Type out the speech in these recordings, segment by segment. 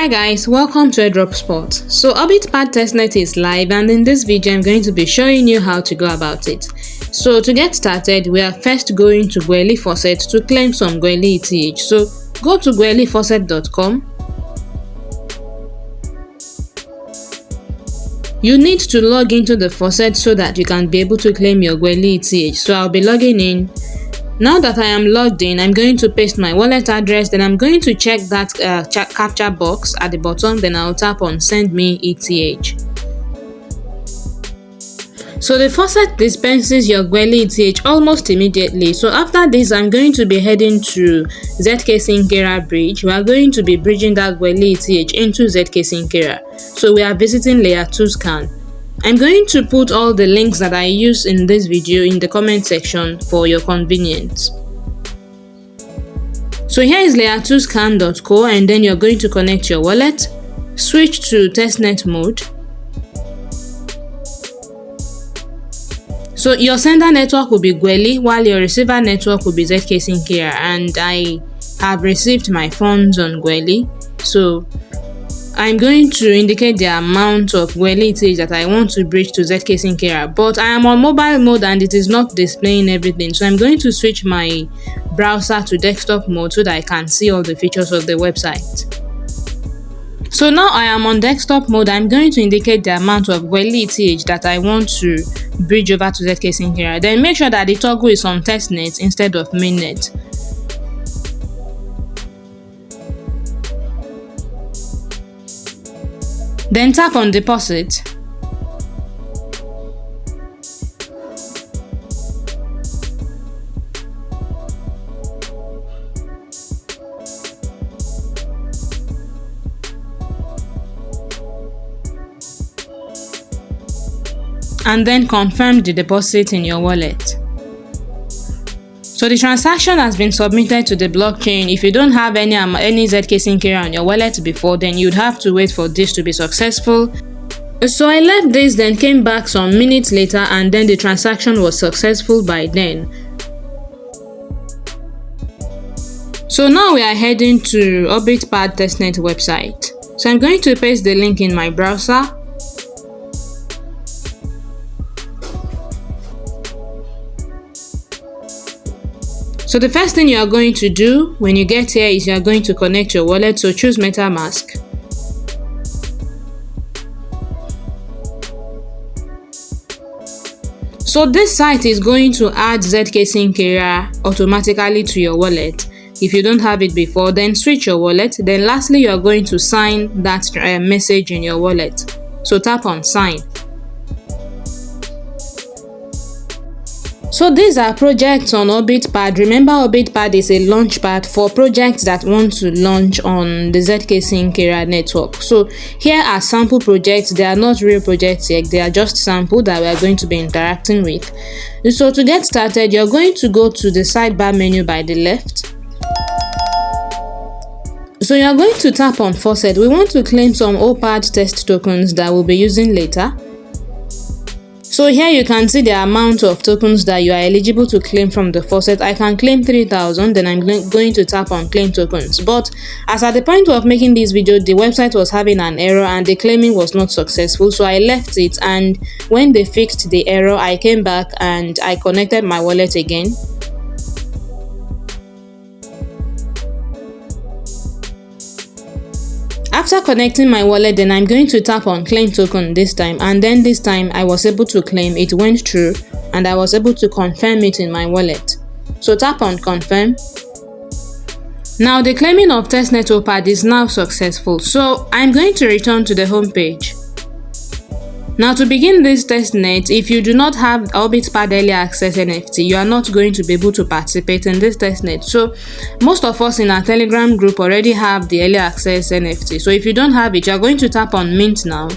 Hi guys, welcome to Airdrop Spot. So Orbitpad Testnet is live, and in this video I'm going to be showing you how to go about it. So to get started, we are first going to Goerli Faucet to claim some Goerli ETH. So go to goerlifaucet.com. You need to log into the faucet so that you can be able to claim your Goerli ETH. So I'll be logging in. Now that I am logged in, I'm going to paste my wallet address, then I'm going to check that captcha box at the bottom, then I'll tap on send me ETH. So the faucet dispenses your Goerli ETH almost immediately. So after this, I'm going to be heading to Zksync bridge. We are going to be bridging that Goerli ETH into Zksync. So we are visiting layer 2 scan. I'm going to put all the links that I use in this video in the comment section for your convenience. So here is layer2scan.co, and then you're going to connect your wallet, switch to testnet mode. So your sender network will be Goerli while your receiver network will be Zksync, and I have received my funds on Goerli. So I'm going to indicate the amount of Goerli ETH that I want to bridge to Zksync, but I am on mobile mode and it is not displaying everything. So I'm going to switch my browser to desktop mode so that I can see all the features of the website. So now I am on desktop mode. I'm going to indicate the amount of Goerli ETH that I want to bridge over to Zksync. Then make sure that the toggle is on testnet instead of mainnet. Then tap on deposit. And then confirm the deposit in your wallet. So the transaction has been submitted to the blockchain. If you don't have any Zksync on your wallet before, then you'd have to wait for this to be successful. So I left this, then came back some minutes later, and then the transaction was successful by then. So now we are heading to Orbitpad Testnet website. So I'm going to paste the link in my browser. So the first thing you are going to do when you get here is you are going to connect your wallet. So choose MetaMask. So this site is going to add Zksync automatically to your wallet. If you don't have it before, then switch your wallet. Then lastly, you are going to sign that message in your wallet. So tap on sign. So these are projects on Orbitpad. Remember, Orbitpad is a launchpad for projects that want to launch on the Zksync network. So here are sample projects. They are not real projects yet. They are just sample that we are going to be interacting with. So to get started, you're going to go to the sidebar menu by the left. So you're going to tap on Faucet. We want to claim some Orbitpad test tokens that we'll be using later. So here you can see the amount of tokens that you are eligible to claim from the faucet. I can claim 3,000, then I'm going to tap on claim tokens. But as at the point of making this video, the website was having an error and the claiming was not successful. So I left it, and when they fixed the error, I came back and I connected my wallet again. After connecting my wallet, then I'm going to tap on claim token this time, and then this time I was able to claim. It went through and I was able to confirm it in my wallet. So tap on confirm. Now the claiming of testnet Orbitpad is now successful. So I'm going to return to the home page. Now to begin this testnet, if you do not have Orbitpad early access NFT, you are not going to be able to participate in this testnet. So most of us in our Telegram group already have the early access NFT. So if you don't have it, you are going to tap on mint now.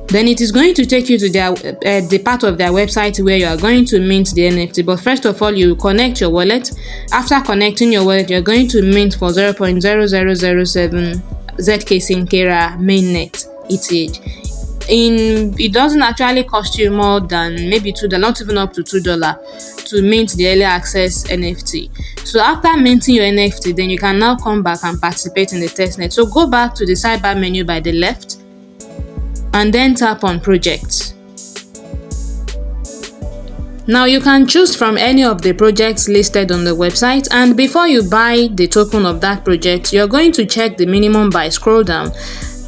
Then it is going to take you to the part of their website where you are going to mint the NFT. But first of all, you connect your wallet. After connecting your wallet, you're going to mint for 0.0007 Zksync mainnet ETH. it doesn't actually cost you more than maybe $2, not even up to $2 to mint the early access NFT. So after minting your NFT, then you can now come back and participate in the testnet. So go back to the sidebar menu by the left and then tap on projects. Now you can choose from any of the projects listed on the website, and before you buy the token of that project, you're going to check the minimum buy. Scroll down.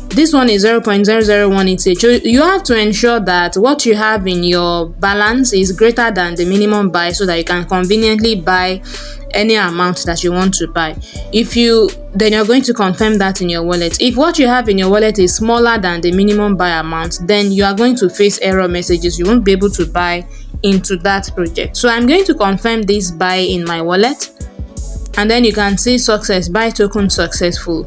This one is 0.001 ETH. You have to ensure that what you have in your balance is greater than the minimum buy so that you can conveniently buy any amount that you want to buy. Then you're going to confirm that in your wallet. If what you have in your wallet is smaller than the minimum buy amount, then you are going to face error messages. You won't be able to buy into that project. So I'm going to confirm this buy in my wallet, and then you can see success, buy token successful.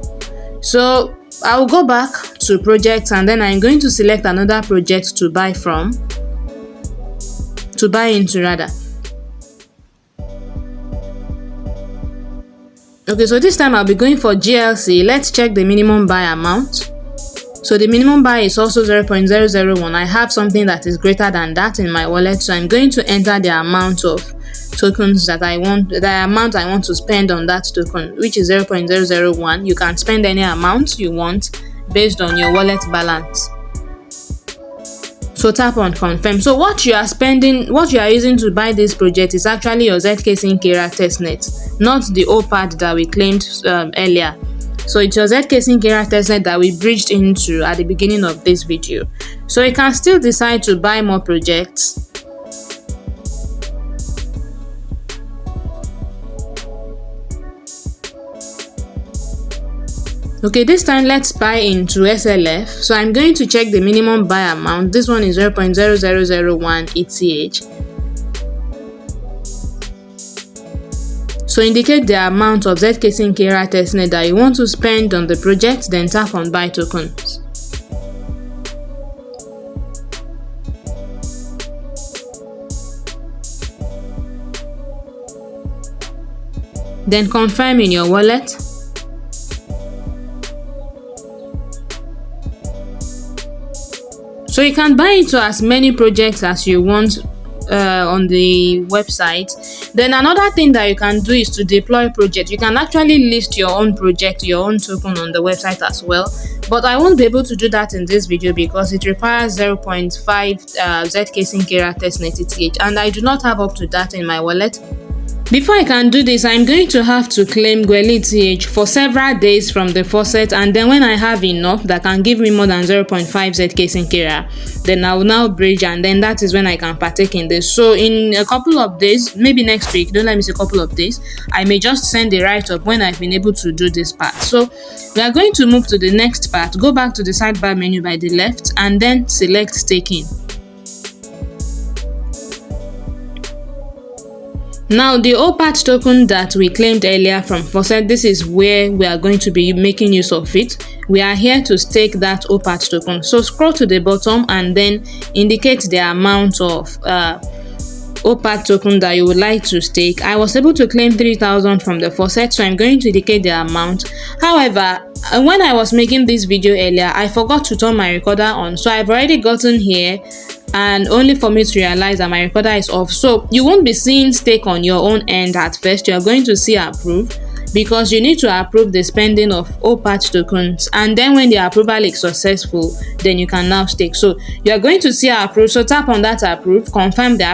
So I'll go back to projects, and then I'm going to select another project to buy into rather. Okay, so this time I'll be going for GLC. Let's check the minimum buy amount. So the minimum buy is also 0.001. I have something that is greater than that in my wallet, so I'm going to enter the amount of tokens that I want, the amount I want to spend on that token, which is 0.001. You can spend any amount you want based on your wallet balance. So tap on confirm. So what you are using to buy this project is actually your Zksync testnet, not the Orbitpad that we claimed earlier. So it's your Zksync testnet that we bridged into at the beginning of this video. So you can still decide to buy more projects. Okay, this time let's buy into SLF. So I'm going to check the minimum buy amount. This one is 0.0001 ETH. So indicate the amount of Zksync testnet that you want to spend on the project, then tap on buy tokens. Then confirm in your wallet. So you can buy into as many projects as you want on the website. Then another thing that you can do is to deploy projects. You can actually list your own project, your own token on the website as well. But I won't be able to do that in this video because it requires 0.5 Zksync testnet ETH, and I do not have up to that in my wallet. Before I can do this, I'm going to have to claim Goerli ETH for several days from the Faucet, and then when I have enough that can give me more than 0.5 Zksync, then I will now bridge, and then that is when I can partake in this. So in a couple of days, maybe next week, don't let me say a couple of days, I may just send a write-up when I've been able to do this part. So we are going to move to the next part. Go back to the sidebar menu by the left and then select staking. Now the Orbitpad token that we claimed earlier from Faucet, this is where we are going to be making use of it. We are here to stake that Orbitpad token. So scroll to the bottom and then indicate the amount of Orbitpad token that you would like to stake. I was able to claim 3,000 from the Faucet, so I'm going to indicate the amount. However, when I was making this video earlier, I forgot to turn my recorder on, so I've already gotten here and only for me to realize that my recorder is off. So you won't be seeing stake on your own end at first. You are going to see approve, because you need to approve the spending of Orbitpad tokens, and then when the approval is successful, then you can now stake. So you are going to see approve, so tap on that approve, confirm the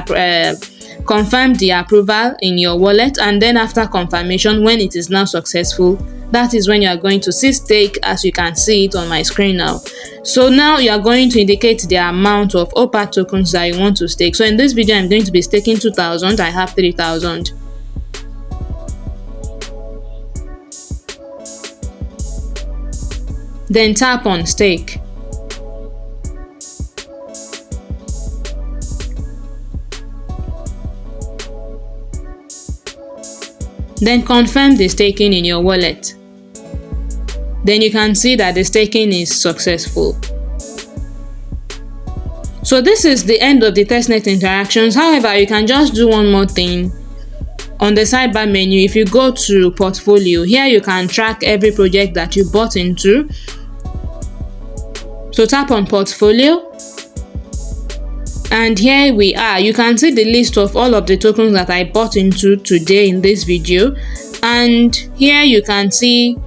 approval in your wallet, and then after confirmation, when it is now successful, that is when you are going to see stake, as you can see it on my screen now. So now you are going to indicate the amount of Orbitpad tokens that you want to stake. So in this video, I'm going to be staking 2,000. I have 3,000. Then tap on stake. Then confirm the staking in your wallet. Then you can see that the staking is successful. So this is the end of the testnet interactions. However, you can just do one more thing. On the sidebar menu, if you go to portfolio, here you can track every project that you bought into. So tap on portfolio, and here we are. You can see the list of all of the tokens that I bought into today in this video, and here you can see,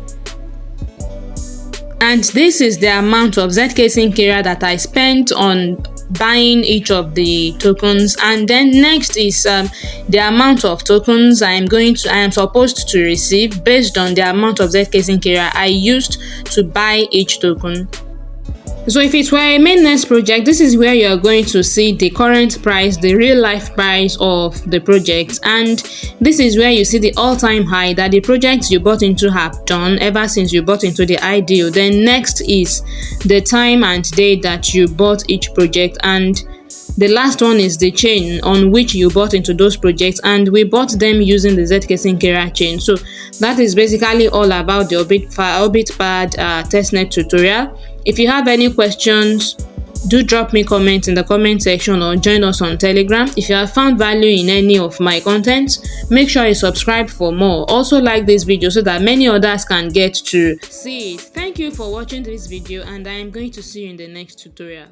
and this is the amount of Zksync area that I spent on buying each of the tokens. And then next is the amount of tokens I am supposed to receive based on the amount of Zksync area I used to buy each token. So if it were a mainnet project, this is where you are going to see the current price, the real life price of the project, and this is where you see the all-time high that the projects you bought into have done ever since you bought into the IDO. Then next is the time and date that you bought each project, and the last one is the chain on which you bought into those projects, and we bought them using the Zksync area chain. So that is basically all about the Orbitpad testnet tutorial. If you have any questions, do drop me comments in the comment section or join us on Telegram. If you have found value in any of my content, make sure you subscribe for more. Also like this video so that many others can get to see it. Thank you for watching this video, and I am going to see you in the next tutorial.